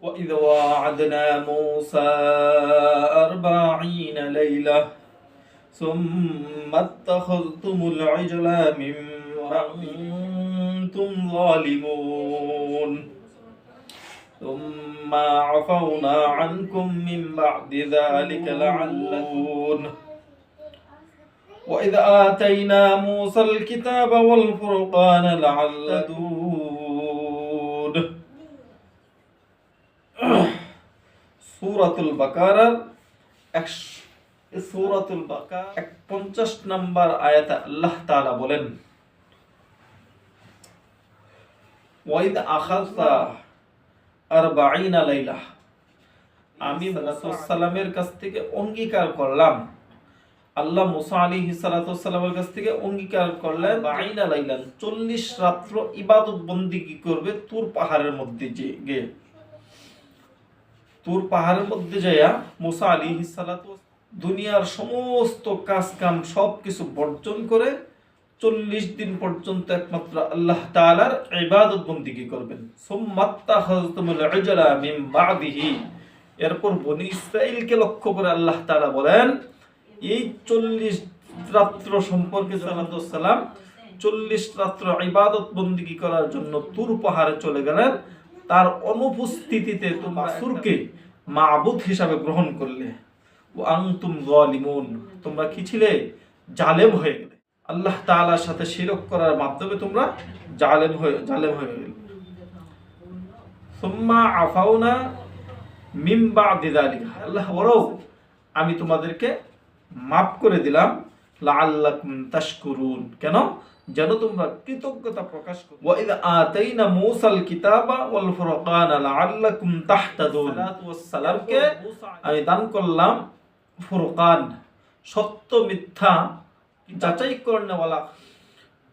وإذ وعدنا موسى 40 ليلة ثم اتخذتم العجل من وأنتم ظالمون ثم عفونا عنكم من بعد ذلك لعلكم وإذ آتينا موسى الكتاب والفرقان لعلكم সূরাতুল বাকারার 51 নম্বর আয়াতে আল্লাহ তাআলা বলেন, ওয়াইদ আখাযতা 40 লাইলা, আমি মুসা সালামের কাছ থেকে অঙ্গীকার করলাম, আল্লাহ মুসা আলাইহিস সালামের কাছ থেকে অঙ্গীকার করলেন 40 লাইলান 40 রাত্র ইবাদত বন্দেগী করবে তুর পাহাড়ের মধ্যে গিয়ে। তুর পাহাড়ের মধ্যে যাইয়া মুসা আলাইহিস সালাতু দুনিয়ার সমস্ত কাজ কাম সবকিছু বর্জন করে 40 দিন পর্যন্ত একমাত্র আল্লাহ তাআলার ইবাদত বন্দেগী করবেন। সুম্মাত্তাখাযতুমুল ইজলা মিন বাদিহি, এরপর বনি ইসরাইলকে লক্ষ্য করে আল্লাহ তাআলা বলেন, এই 40 রাত্র সম্পর্কে সালাম 40 রাত্র ইবাদত বন্দেগী করার জন্য তুর পাহাড়ে চলে গেলেন। তার অনুপস্থিতিতে তোমরা বাছুরকে মাবুদ হিসাবে গ্রহণ করলে, ও আনতুম যালিমুন, তোমরা কি ছিলে? জালেম হয়ে গেলে। আল্লাহ তাআলার সাথে শিরক করার মাধ্যমে তোমরা জালেম হয়ে গেলে। সুম্মা আফাউনা মিন বাদি যালিকা, আল্লাহ বলেন আমি তোমাদেরকে মাফ করে দিলাম, লাআল্লাকুম তাশকুরুন, কেন? যেন তোমরা কৃতজ্ঞতা প্রকাশ করো। ওয়া ইয আতাইনা মূসাল কিতাবা ওয়াল ফুরকানা লাআল্লাকুম তাহতাদুন, সালামকে আমি দান করলাম ফুরকান, সত্য মিথ্যা যাচাই করনেওয়ালা,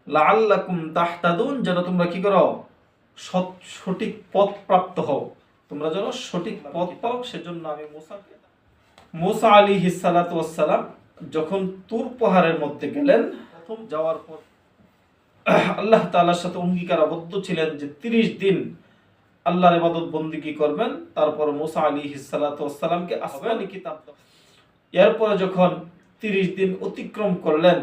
লাআল্লাকুম তাহতাদুন, যেন তোমরা কি করো? সঠিক পথ প্রাপ্ত হও, তোমরা যেন সঠিক পথ পাও, সেজন্য আমি মুসা আলাইহিস সালাতু ওয়াস সালাম যখন তুর পাহাড়ের মধ্যে গেলেন, প্রথম যাওয়ার পর আল্লাহ তাআলার সাথে অঙ্গীকার আবদ্ধ ছিলেন যে 30 দিন আল্লাহর ইবাদত বন্দেগী করবেন। তারপর মুসা আলাইহিস সালাতু ওয়াস সালামকে আসমানি কিতাব দেওয়া। এরপরে যখন 30 দিন অতিক্রম করলেন,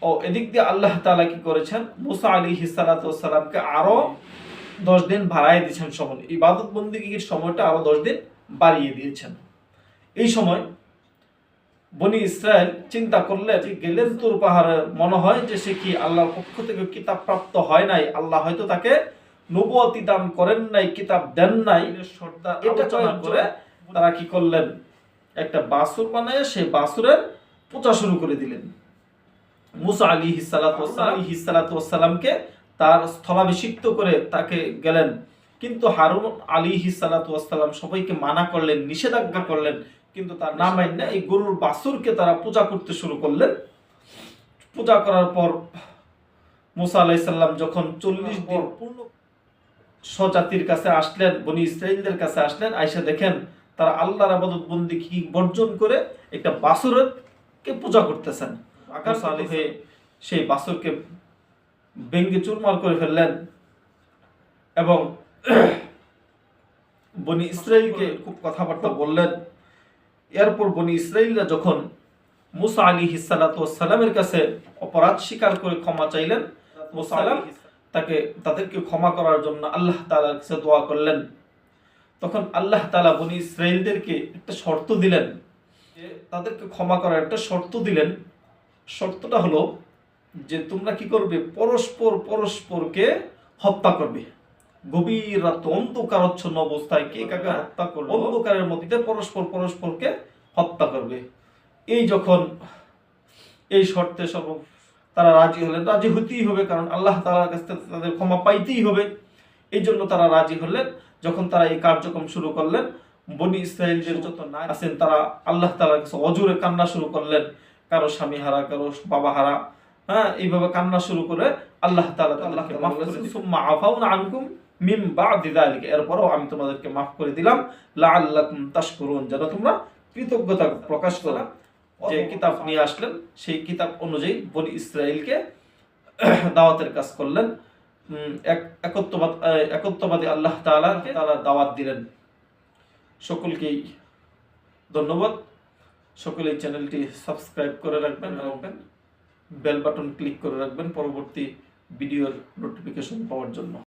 ও এদিক দিয়ে আল্লাহ তাআলা কি করেছেন? মুসা আলাইহিস সালাতু ওয়াস সালামকে আরো 10 দিন বাড়ায় দিয়েছেন, সময় ইবাদত বন্দেগীর সময়টা আরো 10 দিন বাড়িয়ে দিয়েছেন। এই সময় বনি ইসরায়েল চিন্তা করলে গেলেন তুর পাহাড়ে, মনে হয় যে সে কি আল্লাহর পক্ষ থেকে কিতাব প্রাপ্ত হয় নাই, আল্লাহ হয়তো তাকে নবুয়তি দান করেন নাই, কিতাব দেন নাই। এটা চয়ন করে তারা কি করলেন? একটা বাছুর বানায় সেই বাছুরের পূজা শুরু করে দিলেন। মুসা আলাইহিস সালাতু ওয়াস সালামকে তার স্থলাভিষিক্ত করে তাকে গেলেন, কিন্তু হারুন আলাইহিস সালাতু ওয়াস সালাম সবাইকে মানা করলেন, নিষেধাজ্ঞা করলেন, কিন্তু তার না মাইন্না এই গরুর বাছুরকে তারা পূজা করতে শুরু করলেন। পূজা করার পর মুসা আলাইহিস সালাম যখন 40 দিন পূর্ণ স্বজাতির কাছে আসলেন, বনি ইসরাইলদের কাছে আসলেন, আয়েশা দেখেন তারা আল্লাহর ইবাদত বন্দেগী বর্জন করে একটা বাছুরকে পূজা করতেছেন। আকাশ আলী হয়ে সেই বাছুরকে ভেঙ্গে চুরমার করে ফেললেন এবং বনি ইসরাইলকে খুব কথাবার্তা বললেন। এরপর বনি ইসরাইলরা যখন মুসা আলাইহিস সালাতু ওয়াস সালামের কাছে অপরাধ স্বীকার করে ক্ষমা চাইলেন, মুসা তাদেরকে ক্ষমা করার জন্য আল্লাহ তাআলার কাছে দোয়া করলেন। তখন আল্লাহ তাআলা বনি ইসরাইলদেরকে একটা শর্ত দিলেন, তাদেরকে ক্ষমা করার একটা শর্ত দিলেন। শর্তটা হলো যে তোমরা কি করবে? পরস্পরকে হত্যা করবে। গভীর রাত অন্ধকারাচ্ছন্ন অবস্থায় কে কাকে হত্যা করবে, অন্ধকারের মধ্যে পরস্পরকে হত্যা করবে। এই শর্তে তারা রাজি হলেন। রাজি হতেই হবে, কারণ আল্লাহ তাআলার কাছ থেকে তাদের ক্ষমা পাইতেই হবে। এই জন্য তারা রাজি হলেন। যখন তারা এই কার্যক্রম শুরু করলেন, বনি ইসরাইলদের যত নারী আছেন তারা আল্লাহ তাআলার কাছে অজুরে কান্না শুরু করলেন, কারো স্বামী হারা, কারো বাবা হারা, এইভাবে কান্না শুরু করে আল্লাহ তাআলা তাদেরকে মাফ করে দিলেন। সুম্মা আফাউনা আনকুম মিন বাদি যালিকা, এরপরও আমি তোমাদেরকে মাফ করে দিলাম, লাআল্লাকুম তাশকুরুন, যেন তোমরা কৃতজ্ঞতা প্রকাশ করো। যে কিতাব নিয়ে আসলেন সেই কিতাব অনুযায়ী বনি ইসরাইলকে দাওয়াতের কাজ করলেন। একত্ববাদী আল্লাহ তাআলাকে দাওয়াত দিলেন। সকলকেই ধন্যবাদ। সকলে চ্যানেলটি সাবস্ক্রাইব করে রাখবেন, বেল বাটন ক্লিক করে রাখবেন পরবর্তী ভিডিওর নোটিফিকেশন পাওয়ার জন্য।